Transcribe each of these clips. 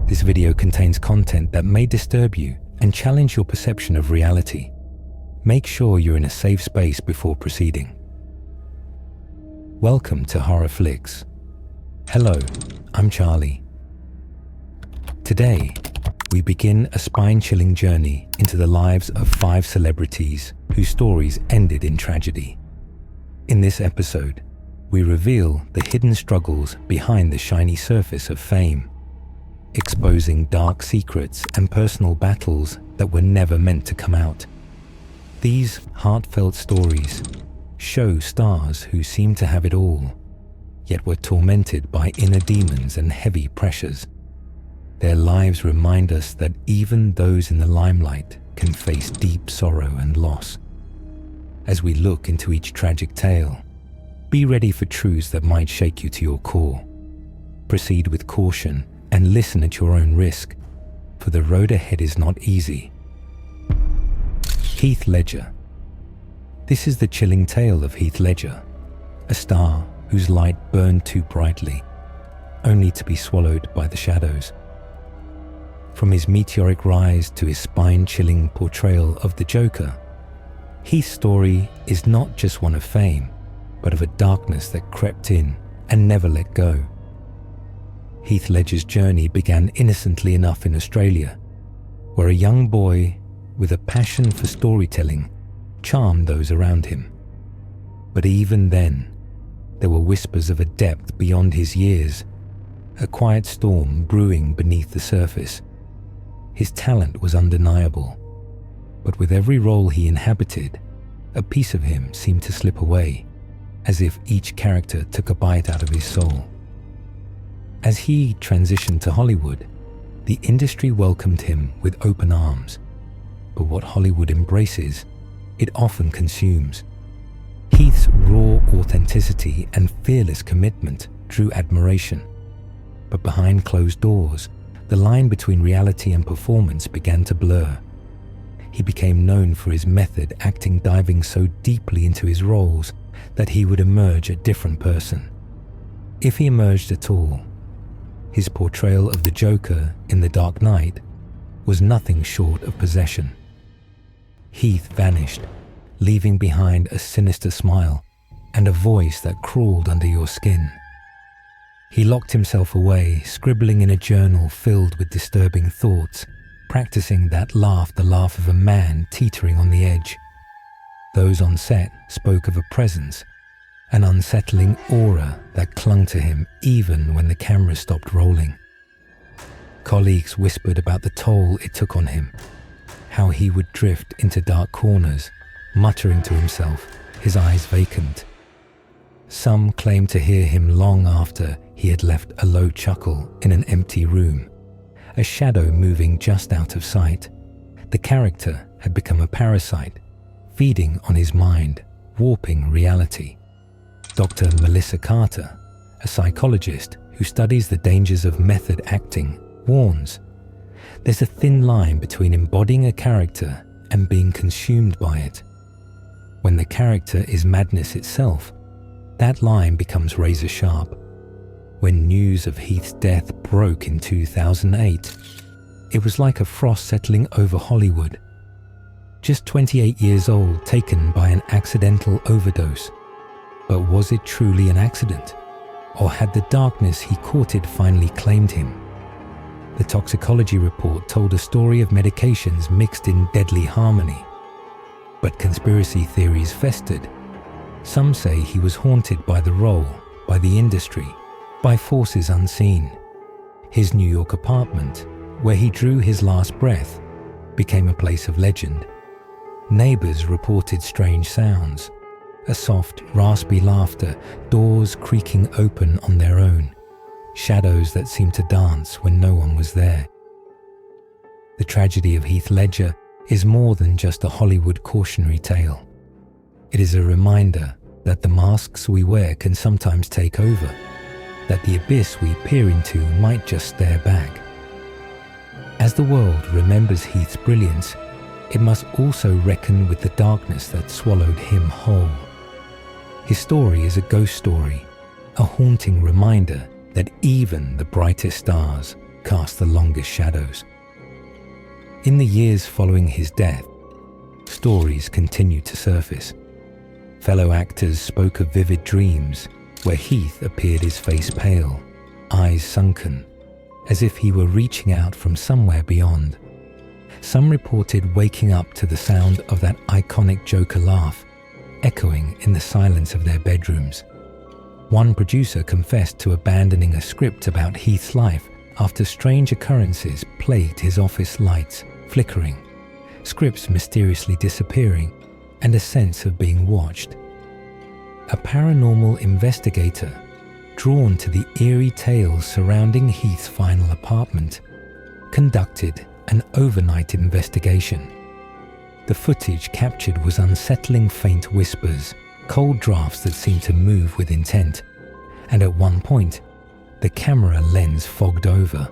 This video contains content that may disturb you and challenge your perception of reality. Make sure you're in a safe space before proceeding. Welcome to Horror Flix. Hello, I'm Charlie. Today, we begin a spine-chilling journey into the lives of 5 celebrities whose stories ended in tragedy. In this episode, we reveal the hidden struggles behind the shiny surface of fame, exposing dark secrets and personal battles that were never meant to come out. These heartfelt stories show stars who seem to have it all, yet were tormented by inner demons and heavy pressures. Their lives remind us that even those in the limelight can face deep sorrow and loss. As we look into each tragic tale, be ready for truths that might shake you to your core. Proceed with caution and listen at your own risk, for the road ahead is not easy. Heath Ledger. This is the chilling tale of Heath Ledger, a star whose light burned too brightly, only to be swallowed by the shadows. From his meteoric rise to his spine-chilling portrayal of the Joker, Heath's story is not just one of fame, but of a darkness that crept in and never let go. Heath Ledger's journey began innocently enough in Australia, where a young boy with a passion for storytelling charmed those around him. But even then, there were whispers of a depth beyond his years, a quiet storm brewing beneath the surface. His talent was undeniable, but with every role he inhabited, a piece of him seemed to slip away, as if each character took a bite out of his soul. As he transitioned to Hollywood, the industry welcomed him with open arms. But what Hollywood embraces, it often consumes. Heath's raw authenticity and fearless commitment drew admiration. But behind closed doors, the line between reality and performance began to blur. He became known for his method acting, diving so deeply into his roles that he would emerge a different person. If he emerged at all, his portrayal of the Joker in The Dark Knight was nothing short of possession. Heath vanished, leaving behind a sinister smile and a voice that crawled under your skin. He locked himself away, scribbling in a journal filled with disturbing thoughts, practicing that laugh, the laugh of a man teetering on the edge. Those on set spoke of a presence, an unsettling aura that clung to him even when the camera stopped rolling. Colleagues whispered about the toll it took on him, how he would drift into dark corners, muttering to himself, his eyes vacant. Some claimed to hear him long after he had left a low chuckle in an empty room, a shadow moving just out of sight. The character had become a parasite, feeding on his mind, warping reality. Dr. Melissa Carter, a psychologist who studies the dangers of method acting, warns, there's a thin line between embodying a character and being consumed by it. When the character is madness itself, that line becomes razor sharp. When news of Heath's death broke in 2008, it was like a frost settling over Hollywood. Just 28 years old, taken by an accidental overdose. But was it truly an accident? Or had the darkness he courted finally claimed him? The toxicology report told a story of medications mixed in deadly harmony. But conspiracy theories festered. Some say he was haunted by the role, by the industry, by forces unseen. His New York apartment, where he drew his last breath, became a place of legend. Neighbors reported strange sounds, a soft, raspy laughter, doors creaking open on their own, shadows that seemed to dance when no one was there. The tragedy of Heath Ledger is more than just a Hollywood cautionary tale. It is a reminder that the masks we wear can sometimes take over, that the abyss we peer into might just stare back. As the world remembers Heath's brilliance, it must also reckon with the darkness that swallowed him whole. His story is a ghost story, a haunting reminder that even the brightest stars cast the longest shadows. In the years following his death, stories continued to surface. Fellow actors spoke of vivid dreams where Heath appeared, his face pale, eyes sunken, as if he were reaching out from somewhere beyond. Some reported waking up to the sound of that iconic Joker laugh, echoing in the silence of their bedrooms. One producer confessed to abandoning a script about Heath's life after strange occurrences plagued his office lights flickering, scripts mysteriously disappearing, and a sense of being watched. A paranormal investigator, drawn to the eerie tales surrounding Heath's final apartment, conducted an overnight investigation. The footage captured was unsettling faint whispers, cold drafts that seemed to move with intent, and at one point, the camera lens fogged over,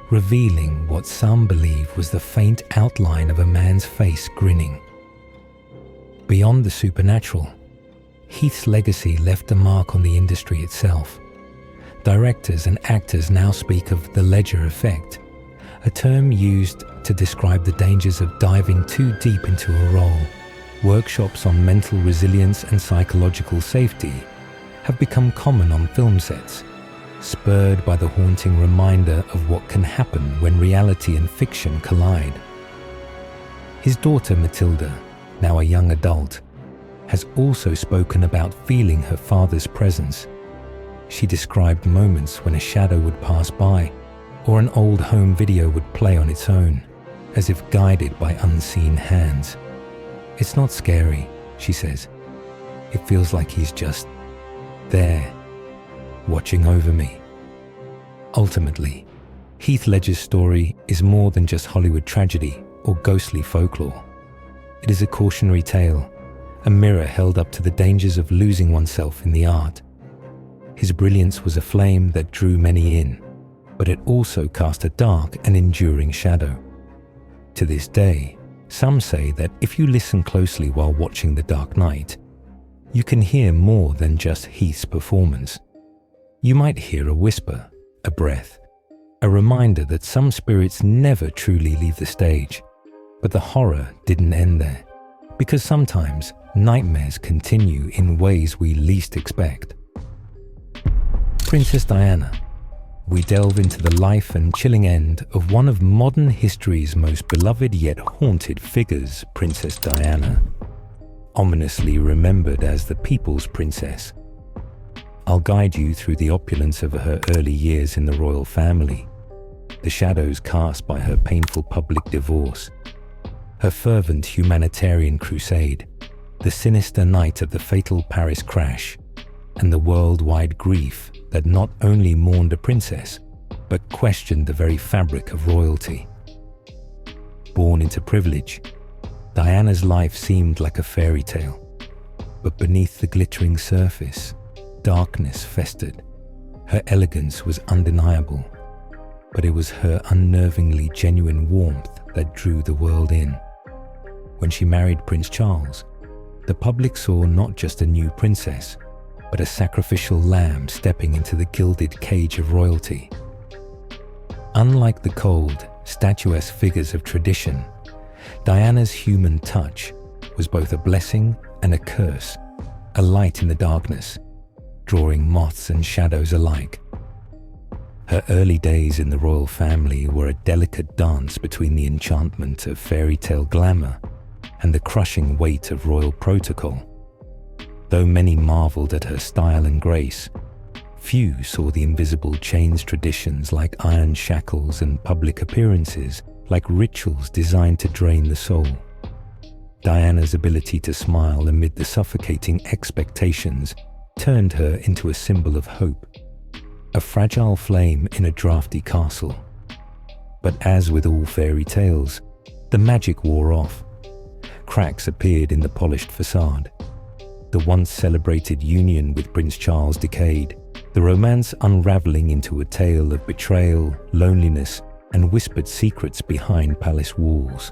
revealing what some believe was the faint outline of a man's face grinning. Beyond the supernatural, Heath's legacy left a mark on the industry itself. Directors and actors now speak of the ledger effect, a term used to describe the dangers of diving too deep into a role. Workshops on mental resilience and psychological safety have become common on film sets, spurred by the haunting reminder of what can happen when reality and fiction collide. His daughter Matilda, now a young adult, has also spoken about feeling her father's presence. She described moments when a shadow would pass by or an old home video would play on its own, as if guided by unseen hands. "It's not scary," she says. "It feels like he's just there, watching over me." Ultimately, Heath Ledger's story is more than just Hollywood tragedy or ghostly folklore. It is a cautionary tale, a mirror held up to the dangers of losing oneself in the art. His brilliance was a flame that drew many in, but it also cast a dark and enduring shadow. To this day, some say that if you listen closely while watching The Dark Knight, you can hear more than just Heath's performance. You might hear a whisper, a breath, a reminder that some spirits never truly leave the stage. But the horror didn't end there, because sometimes nightmares continue in ways we least expect. Princess Diana. We delve into the life and chilling end of one of modern history's most beloved yet haunted figures, Princess Diana, ominously remembered as the people's princess. I'll guide you through the opulence of her early years in the royal family, the shadows cast by her painful public divorce, her fervent humanitarian crusade, the sinister night of the fatal Paris crash, and the worldwide grief that not only mourned a princess, but questioned the very fabric of royalty. Born into privilege, Diana's life seemed like a fairy tale, but beneath the glittering surface, darkness festered. Her elegance was undeniable, but it was her unnervingly genuine warmth that drew the world in. When she married Prince Charles, the public saw not just a new princess, but a sacrificial lamb stepping into the gilded cage of royalty. Unlike the cold, statuesque figures of tradition, Diana's human touch was both a blessing and a curse, a light in the darkness, drawing moths and shadows alike. Her early days in the royal family were a delicate dance between the enchantment of fairy tale glamour and the crushing weight of royal protocol. Though many marveled at her style and grace, few saw the invisible chains traditions like iron shackles and public appearances like rituals designed to drain the soul. Diana's ability to smile amid the suffocating expectations turned her into a symbol of hope, a fragile flame in a drafty castle. But as with all fairy tales, the magic wore off. Cracks appeared in the polished facade. The once celebrated union with Prince Charles decayed, the romance unraveling into a tale of betrayal, loneliness, and whispered secrets behind palace walls.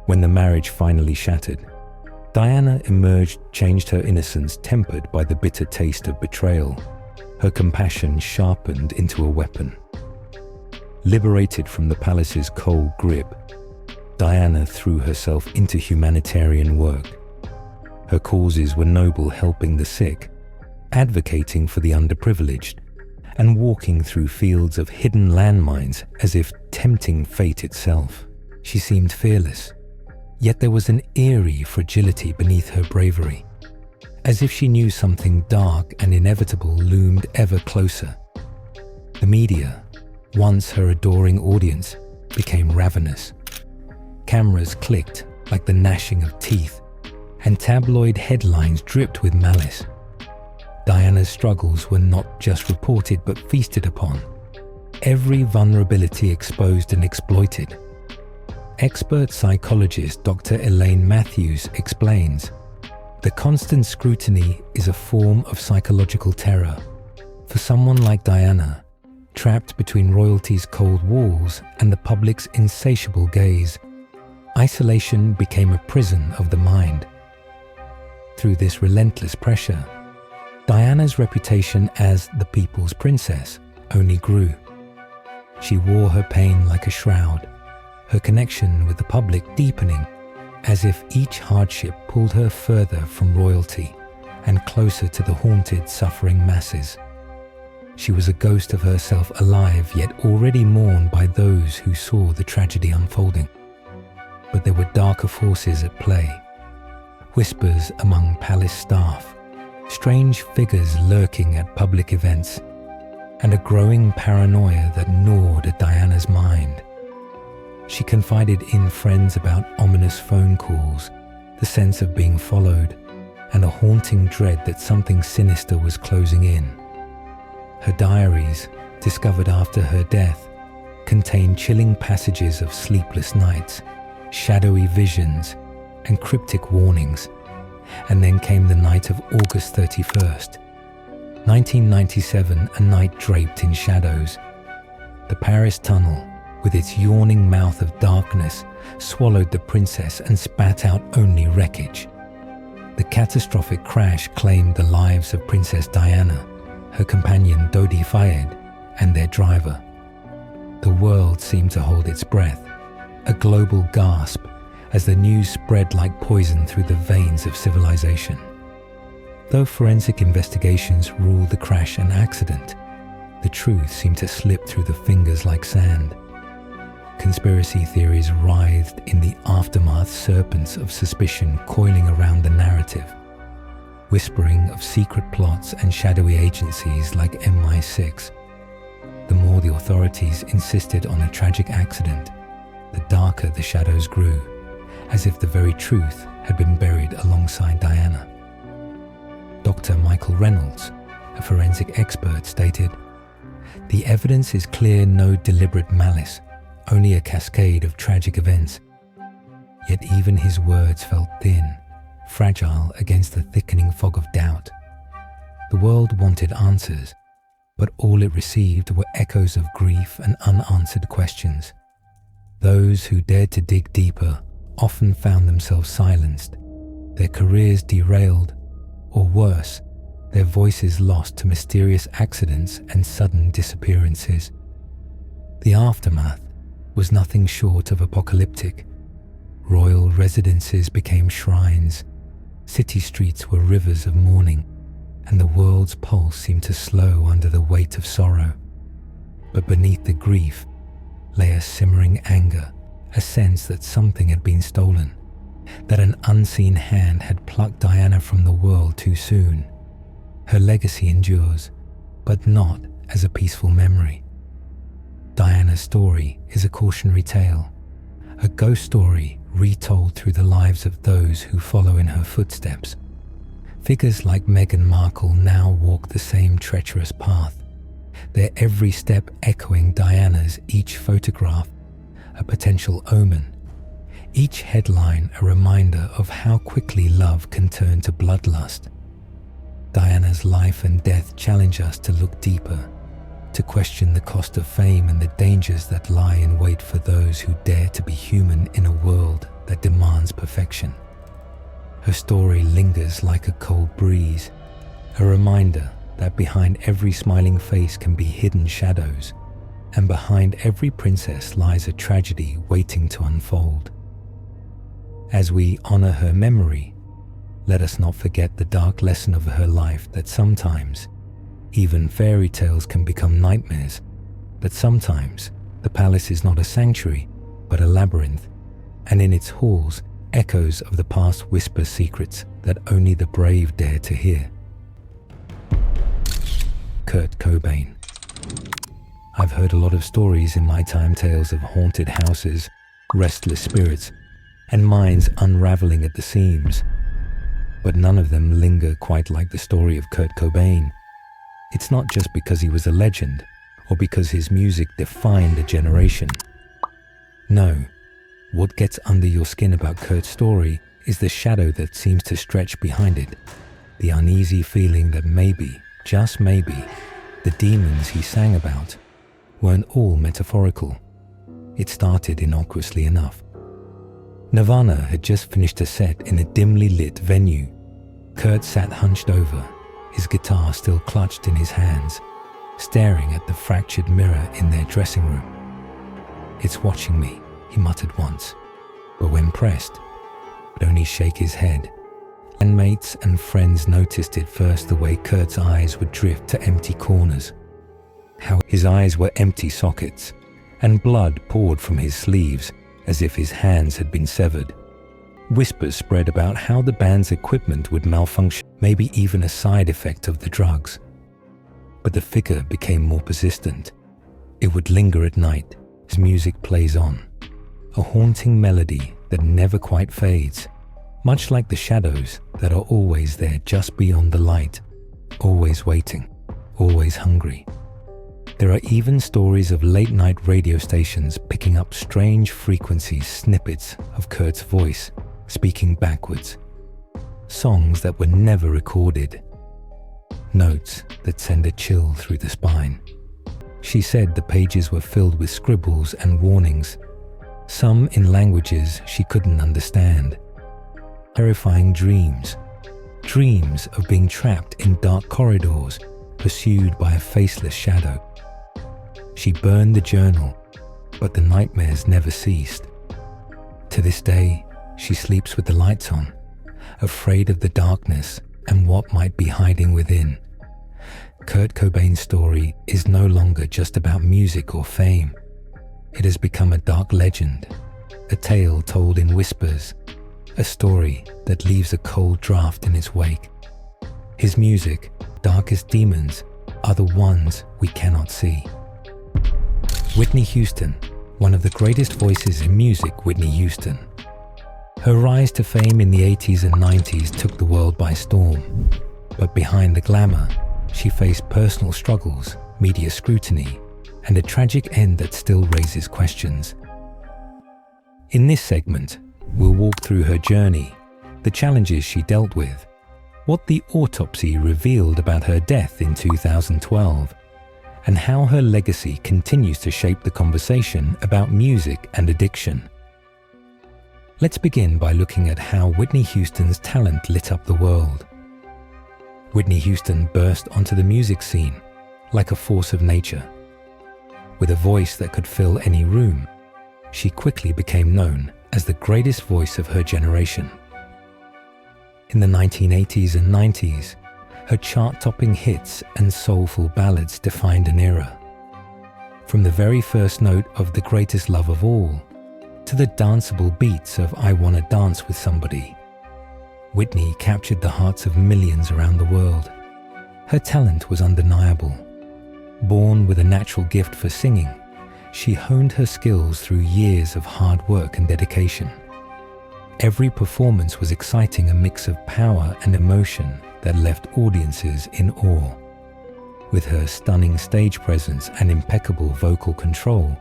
When the marriage finally shattered, Diana emerged, changed, her innocence tempered by the bitter taste of betrayal, her compassion sharpened into a weapon. Liberated from the palace's cold grip, Diana threw herself into humanitarian work. Her causes were noble, helping the sick, advocating for the underprivileged, and walking through fields of hidden landmines as if tempting fate itself. She seemed fearless, yet there was an eerie fragility beneath her bravery, as if she knew something dark and inevitable loomed ever closer. The media, once her adoring audience, became ravenous. Cameras clicked like the gnashing of teeth, and tabloid headlines dripped with malice. Diana's struggles were not just reported but feasted upon, every vulnerability exposed and exploited. Expert psychologist Dr. Elaine Matthews explains, "The constant scrutiny is a form of psychological terror. For someone like Diana, trapped between royalty's cold walls and the public's insatiable gaze, isolation became a prison of the mind." Through this relentless pressure, Diana's reputation as the people's princess only grew. She wore her pain like a shroud, her connection with the public deepening, as if each hardship pulled her further from royalty and closer to the haunted, suffering masses. She was a ghost of herself, alive yet already mourned by those who saw the tragedy unfolding. But there were darker forces at play. Whispers among palace staff, strange figures lurking at public events, and a growing paranoia that gnawed at Diana's mind. She confided in friends about ominous phone calls, the sense of being followed, and a haunting dread that something sinister was closing in. Her diaries, discovered after her death, contained chilling passages of sleepless nights, shadowy visions, and cryptic warnings. And then came the night of August 31st, 1997, a night draped in shadows. The Paris tunnel, with its yawning mouth of darkness, swallowed the princess and spat out only wreckage. The catastrophic crash claimed the lives of Princess Diana, her companion Dodi Fayed, and their driver. The world seemed to hold its breath, a global gasp, as the news spread like poison through the veins of civilization. Though forensic investigations ruled the crash an accident, the truth seemed to slip through the fingers like sand. Conspiracy theories writhed in the aftermath, serpents of suspicion coiling around the narrative, whispering of secret plots and shadowy agencies like MI6. The more the authorities insisted on a tragic accident, the darker the shadows grew, as if the very truth had been buried alongside Diana. Dr. Michael Reynolds, a forensic expert, stated, "The evidence is clear, no deliberate malice, only a cascade of tragic events." Yet even his words felt thin, fragile against the thickening fog of doubt. The world wanted answers, but all it received were echoes of grief and unanswered questions. Those who dared to dig deeper often found themselves silenced, their careers derailed, or worse, their voices lost to mysterious accidents and sudden disappearances. The aftermath was nothing short of apocalyptic. Royal residences became shrines, city streets were rivers of mourning, and the world's pulse seemed to slow under the weight of sorrow. But beneath the grief lay a simmering anger, a sense that something had been stolen, that an unseen hand had plucked Diana from the world too soon. Her legacy endures, but not as a peaceful memory. Diana's story is a cautionary tale, a ghost story retold through the lives of those who follow in her footsteps. Figures like Meghan Markle now walk the same treacherous path, their every step echoing Diana's, each photograph a potential omen, each headline a reminder of how quickly love can turn to bloodlust. Diana's life and death challenge us to look deeper, to question the cost of fame and the dangers that lie in wait for those who dare to be human in a world that demands perfection. Her story lingers like a cold breeze, a reminder that behind every smiling face can be hidden shadows, and behind every princess lies a tragedy waiting to unfold. As we honor her memory, let us not forget the dark lesson of her life, that sometimes even fairy tales can become nightmares, that sometimes the palace is not a sanctuary but a labyrinth, and in its halls echoes of the past whisper secrets that only the brave dare to hear. Kurt Cobain. I've heard a lot of stories in my time, tales of haunted houses, restless spirits, and minds unraveling at the seams. But none of them linger quite like the story of Kurt Cobain. It's not just because he was a legend, or because his music defined a generation. No, what gets under your skin about Kurt's story is the shadow that seems to stretch behind it, the uneasy feeling that maybe, just maybe, the demons he sang about weren't all metaphorical. It started innocuously enough. Nirvana had just finished a set in a dimly lit venue. Kurt sat hunched over, his guitar still clutched in his hands, staring at the fractured mirror in their dressing room. "It's watching me," he muttered once, but when pressed, would only shake his head. Bandmates and friends noticed it first, the way Kurt's eyes would drift to empty corners, how his eyes were empty sockets, and blood poured from his sleeves as if his hands had been severed. Whispers spread about how the band's equipment would malfunction, maybe even a side effect of the drugs. But the figure became more persistent. It would linger at night as music plays on, a haunting melody that never quite fades, much like the shadows that are always there just beyond the light, always waiting, always hungry. There are even stories of late-night radio stations picking up strange frequencies, snippets of Kurt's voice, speaking backwards. Songs that were never recorded. Notes that send a chill through the spine. She said the pages were filled with scribbles and warnings, some in languages she couldn't understand. Terrifying dreams. Dreams of being trapped in dark corridors, pursued by a faceless shadow. She burned the journal, but the nightmares never ceased. To this day, she sleeps with the lights on, afraid of the darkness and what might be hiding within. Kurt Cobain's story is no longer just about music or fame. It has become a dark legend, a tale told in whispers, a story that leaves a cold draft in its wake. His music, darkest demons, are the ones we cannot see. Whitney Houston, one of the greatest voices in music, Whitney Houston. Her rise to fame in the 80s and 90s took the world by storm. But behind the glamour, she faced personal struggles, media scrutiny, and a tragic end that still raises questions. In this segment, we'll walk through her journey, the challenges she dealt with, what the autopsy revealed about her death in 2012, and how her legacy continues to shape the conversation about music and addiction. Let's begin by looking at how Whitney Houston's talent lit up the world. Whitney Houston burst onto the music scene like a force of nature. With a voice that could fill any room, she quickly became known as the greatest voice of her generation. In the 1980s and 90s, her chart-topping hits and soulful ballads defined an era. From the very first note of The Greatest Love of All to the danceable beats of I Wanna Dance with Somebody, Whitney captured the hearts of millions around the world. Her talent was undeniable. Born with a natural gift for singing, she honed her skills through years of hard work and dedication. Every performance was exciting, a mix of power and emotion that left audiences in awe. With her stunning stage presence and impeccable vocal control,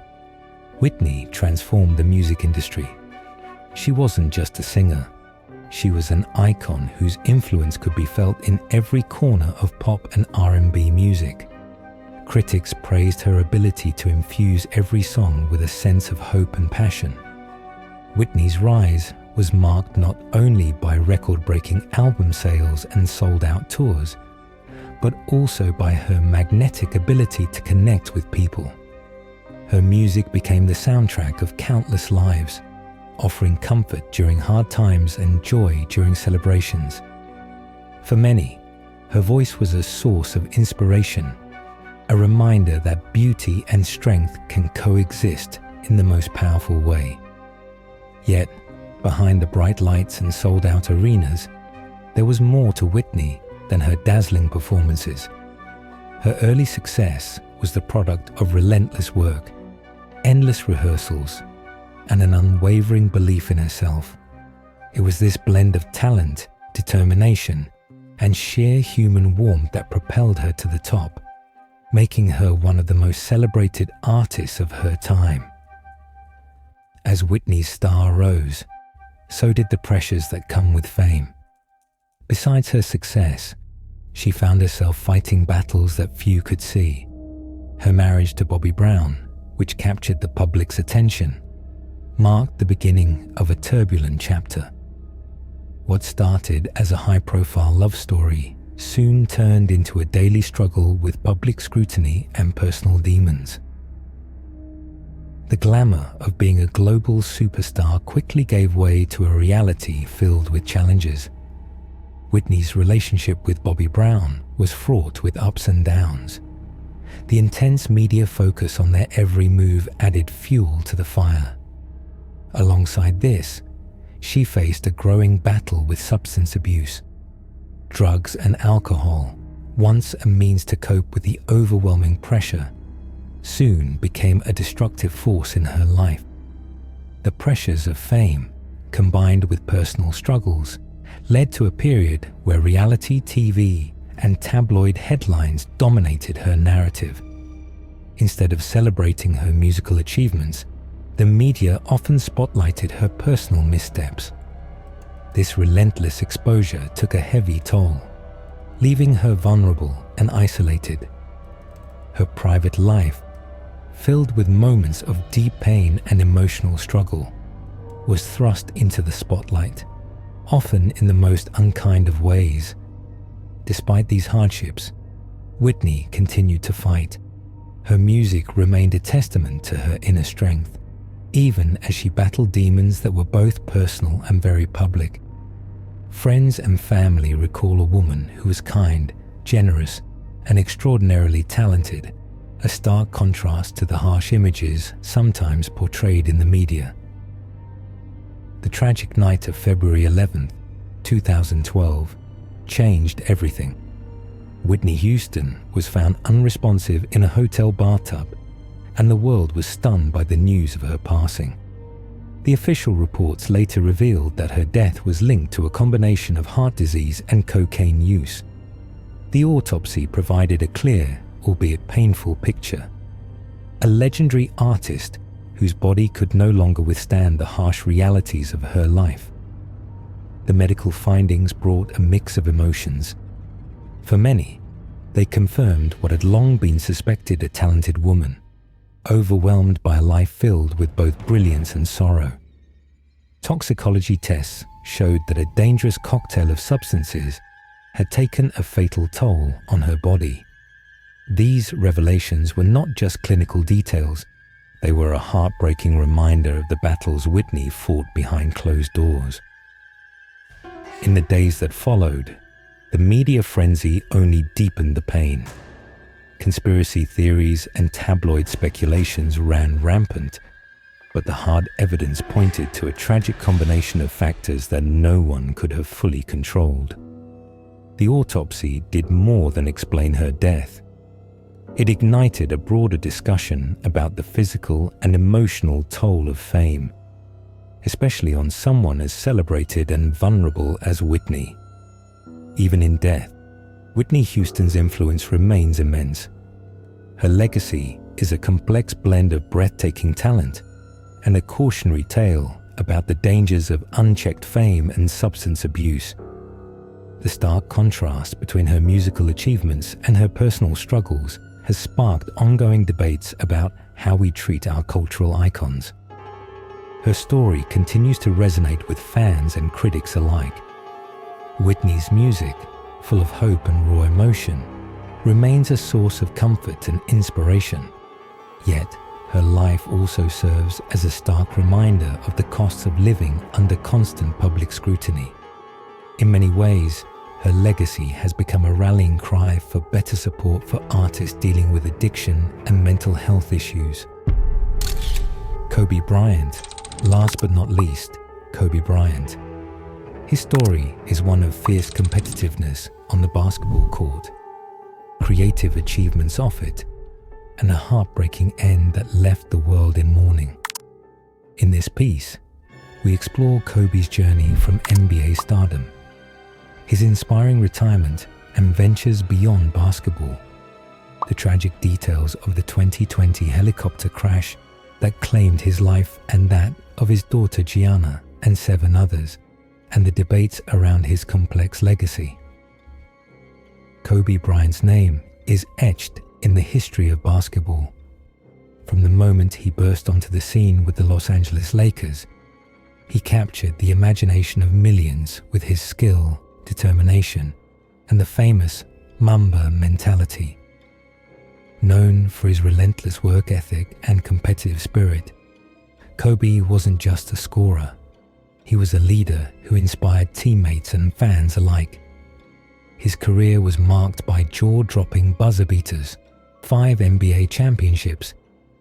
Whitney transformed the music industry. She wasn't just a singer. She was an icon whose influence could be felt in every corner of pop and R&B music. Critics praised her ability to infuse every song with a sense of hope and passion. Whitney's rise was marked not only by record-breaking album sales and sold-out tours, but also by her magnetic ability to connect with people. Her music became the soundtrack of countless lives, offering comfort during hard times and joy during celebrations. For many, her voice was a source of inspiration, a reminder that beauty and strength can coexist in the most powerful way. Yet, behind the bright lights and sold-out arenas, there was more to Whitney than her dazzling performances. Her early success was the product of relentless work, endless rehearsals, and an unwavering belief in herself. It was this blend of talent, determination, and sheer human warmth that propelled her to the top, making her one of the most celebrated artists of her time. As Whitney's star rose, so did the pressures that come with fame. Besides her success, she found herself fighting battles that few could see. Her marriage to Bobby Brown, which captured the public's attention, marked the beginning of a turbulent chapter. What started as a high-profile love story soon turned into a daily struggle with public scrutiny and personal demons. The glamour of being a global superstar quickly gave way to a reality filled with challenges. Whitney's relationship with Bobby Brown was fraught with ups and downs. The intense media focus on their every move added fuel to the fire. Alongside this, she faced a growing battle with substance abuse. Drugs and alcohol, once a means to cope with the overwhelming pressure, soon became a destructive force in her life. The pressures of fame, combined with personal struggles, led to a period where reality TV and tabloid headlines dominated her narrative. Instead of celebrating her musical achievements, the media often spotlighted her personal missteps. This relentless exposure took a heavy toll, leaving her vulnerable and isolated. Her private life, filled with moments of deep pain and emotional struggle, was thrust into the spotlight, often in the most unkind of ways. Despite these hardships, Whitney continued to fight. Her music remained a testament to her inner strength, even as she battled demons that were both personal and very public. Friends and family recall a woman who was kind, generous, and extraordinarily talented, a stark contrast to the harsh images sometimes portrayed in the media. The tragic night of February 11th, 2012, changed everything. Whitney Houston was found unresponsive in a hotel bathtub, and the world was stunned by the news of her passing. The official reports later revealed that her death was linked to a combination of heart disease and cocaine use. The autopsy provided a clear, albeit painful picture. A legendary artist whose body could no longer withstand the harsh realities of her life. The medical findings brought a mix of emotions. For many, they confirmed what had long been suspected: a talented woman, overwhelmed by a life filled with both brilliance and sorrow. Toxicology tests showed that a dangerous cocktail of substances had taken a fatal toll on her body. These revelations were not just clinical details, they were a heartbreaking reminder of the battles Whitney fought behind closed doors. In the days that followed, the media frenzy only deepened the pain. Conspiracy theories and tabloid speculations ran rampant, but the hard evidence pointed to a tragic combination of factors that no one could have fully controlled. The autopsy did more than explain her death. It ignited a broader discussion about the physical and emotional toll of fame, especially on someone as celebrated and vulnerable as Whitney. Even in death, Whitney Houston's influence remains immense. Her legacy is a complex blend of breathtaking talent and a cautionary tale about the dangers of unchecked fame and substance abuse. The stark contrast between her musical achievements and her personal struggles has sparked ongoing debates about how we treat our cultural icons. Her story continues to resonate with fans and critics alike. Whitney's music, full of hope and raw emotion, remains a source of comfort and inspiration. Yet, her life also serves as a stark reminder of the costs of living under constant public scrutiny. In many ways, her legacy has become a rallying cry for better support for artists dealing with addiction and mental health issues. Kobe Bryant, last but not least, Kobe Bryant. His story is one of fierce competitiveness on the basketball court, creative achievements off it, and a heartbreaking end that left the world in mourning. In this piece, we explore Kobe's journey from NBA stardom, his inspiring retirement and ventures beyond basketball, the tragic details of the 2020 helicopter crash that claimed his life and that of his daughter Gianna and 7 others, and the debates around his complex legacy. Kobe Bryant's name is etched in the history of basketball. From the moment he burst onto the scene with the Los Angeles Lakers, he captured the imagination of millions with his skill, determination, and the famous Mamba mentality. Known for his relentless work ethic and competitive spirit, Kobe wasn't just a scorer. He was a leader who inspired teammates and fans alike. His career was marked by jaw-dropping buzzer beaters, 5 NBA championships,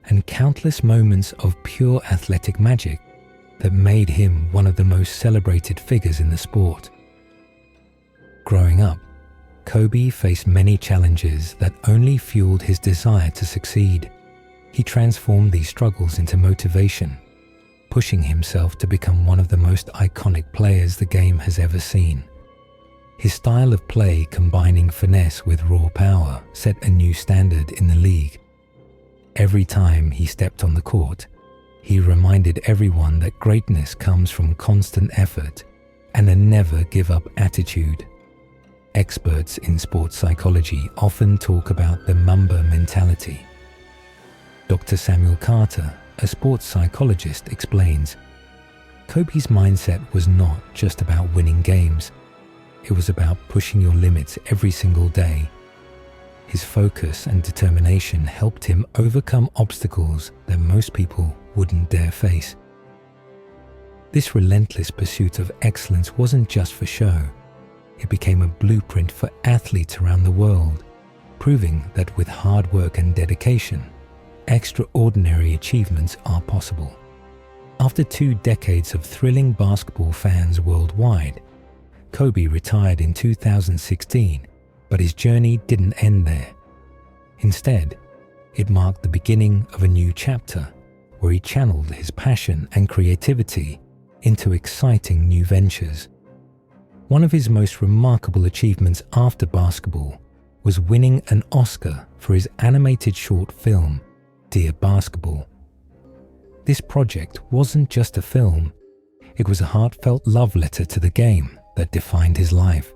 and countless moments of pure athletic magic that made him one of the most celebrated figures in the sport. Growing up, Kobe faced many challenges that only fueled his desire to succeed. He transformed these struggles into motivation, pushing himself to become one of the most iconic players the game has ever seen. His style of play, combining finesse with raw power, set a new standard in the league. Every time he stepped on the court, he reminded everyone that greatness comes from constant effort and a never-give-up attitude. Experts in sports psychology often talk about the Mamba mentality. Dr. Samuel Carter, a sports psychologist, explains, Kobe's mindset was not just about winning games. It was about pushing your limits every single day. His focus and determination helped him overcome obstacles that most people wouldn't dare face. This relentless pursuit of excellence wasn't just for show. It became a blueprint for athletes around the world, proving that with hard work and dedication, extraordinary achievements are possible. After 2 decades of thrilling basketball fans worldwide, Kobe retired in 2016, but his journey didn't end there. Instead, it marked the beginning of a new chapter where he channeled his passion and creativity into exciting new ventures. One of his most remarkable achievements after basketball was winning an Oscar for his animated short film, Dear Basketball. This project wasn't just a film, it was a heartfelt love letter to the game that defined his life.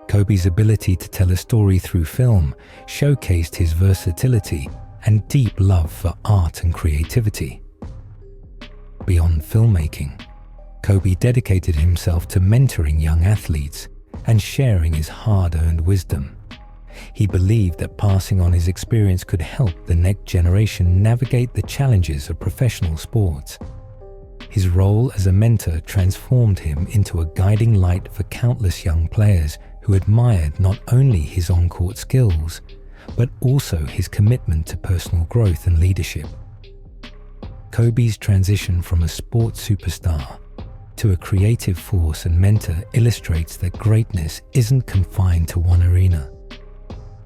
Kobe's ability to tell a story through film showcased his versatility and deep love for art and creativity. Beyond filmmaking, Kobe dedicated himself to mentoring young athletes and sharing his hard-earned wisdom. He believed that passing on his experience could help the next generation navigate the challenges of professional sports. His role as a mentor transformed him into a guiding light for countless young players who admired not only his on-court skills, but also his commitment to personal growth and leadership. Kobe's transition from a sports superstar to a creative force and mentor illustrates that greatness isn't confined to one arena.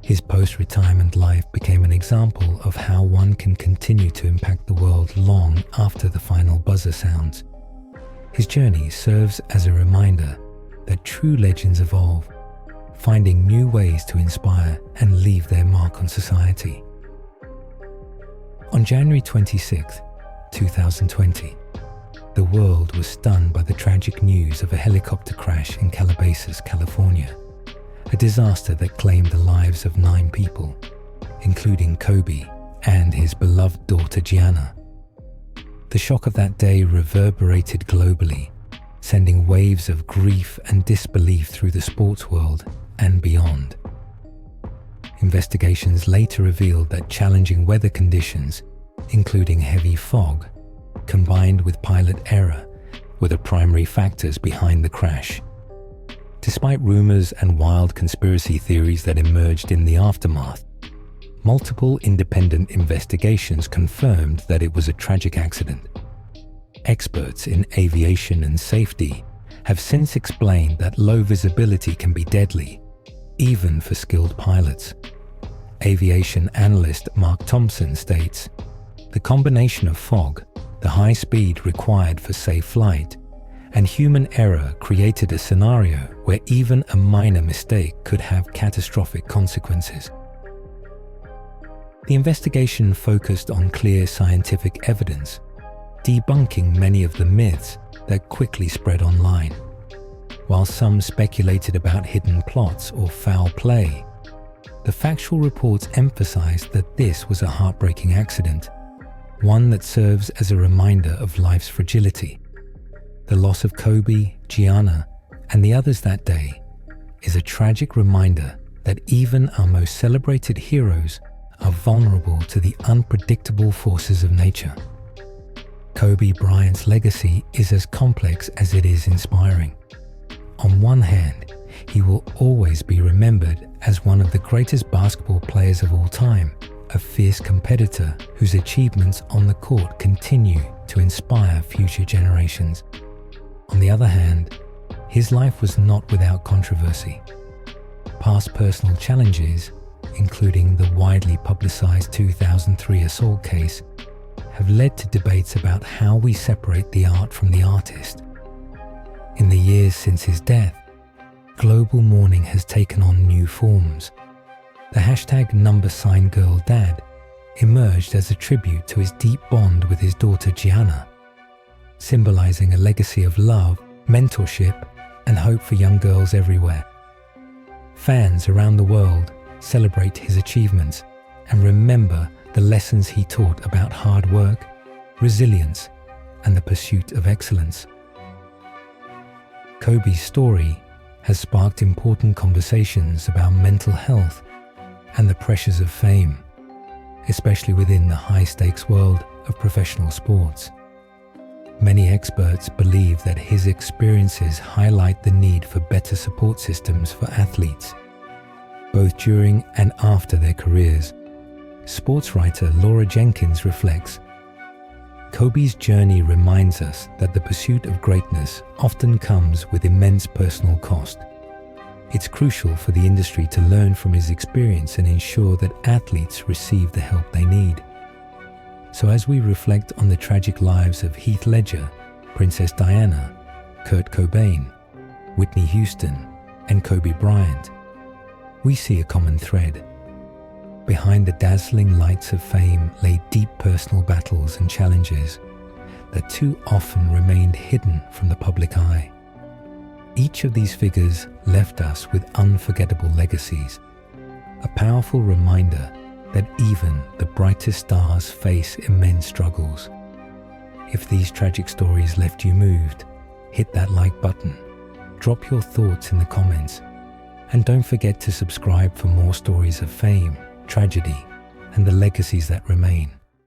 His post-retirement life became an example of how one can continue to impact the world long after the final buzzer sounds. His journey serves as a reminder that true legends evolve, finding new ways to inspire and leave their mark on society. On January 26, 2020, the world was stunned by the tragic news of a helicopter crash in Calabasas, California, a disaster that claimed the lives of 9 people, including Kobe and his beloved daughter Gianna. The shock of that day reverberated globally, sending waves of grief and disbelief through the sports world and beyond. Investigations later revealed that challenging weather conditions, including heavy fog, combined with pilot error, were the primary factors behind the crash. Despite rumors and wild conspiracy theories that emerged in the aftermath, multiple independent investigations confirmed that it was a tragic accident. Experts in aviation and safety have since explained that low visibility can be deadly, even for skilled pilots. Aviation analyst Mark Thompson states, "The combination of fog, the high speed required for safe flight, and human error created a scenario where even a minor mistake could have catastrophic consequences." The investigation focused on clear scientific evidence, debunking many of the myths that quickly spread online. While some speculated about hidden plots or foul play, the factual reports emphasized that this was a heartbreaking accident, one that serves as a reminder of life's fragility. The loss of Kobe, Gianna, and the others that day is a tragic reminder that even our most celebrated heroes are vulnerable to the unpredictable forces of nature. Kobe Bryant's legacy is as complex as it is inspiring. On one hand, he will always be remembered as one of the greatest basketball players of all time, a fierce competitor whose achievements on the court continue to inspire future generations. On the other hand, his life was not without controversy. Past personal challenges, including the widely publicized 2003 assault case, have led to debates about how we separate the art from the artist. In the years since his death, global mourning has taken on new forms. The hashtag #GirlDad emerged as a tribute to his deep bond with his daughter Gianna, symbolizing a legacy of love, mentorship, and hope for young girls everywhere. Fans around the world celebrate his achievements and remember the lessons he taught about hard work, resilience, and the pursuit of excellence. Kobe's story has sparked important conversations about mental health and the pressures of fame, especially within the high-stakes world of professional sports. Many experts believe that his experiences highlight the need for better support systems for athletes, both during and after their careers. Sports writer Laura Jenkins reflects, "Kobe's journey reminds us that the pursuit of greatness often comes with immense personal cost. It's crucial for the industry to learn from his experience and ensure that athletes receive the help they need." So as we reflect on the tragic lives of Heath Ledger, Princess Diana, Kurt Cobain, Whitney Houston, and Kobe Bryant, we see a common thread. Behind the dazzling lights of fame lay deep personal battles and challenges that too often remained hidden from the public eye. Each of these figures left us with unforgettable legacies, a powerful reminder that even the brightest stars face immense struggles. If these tragic stories left you moved, hit that like button, drop your thoughts in the comments, and don't forget to subscribe for more stories of fame, tragedy, and the legacies that remain.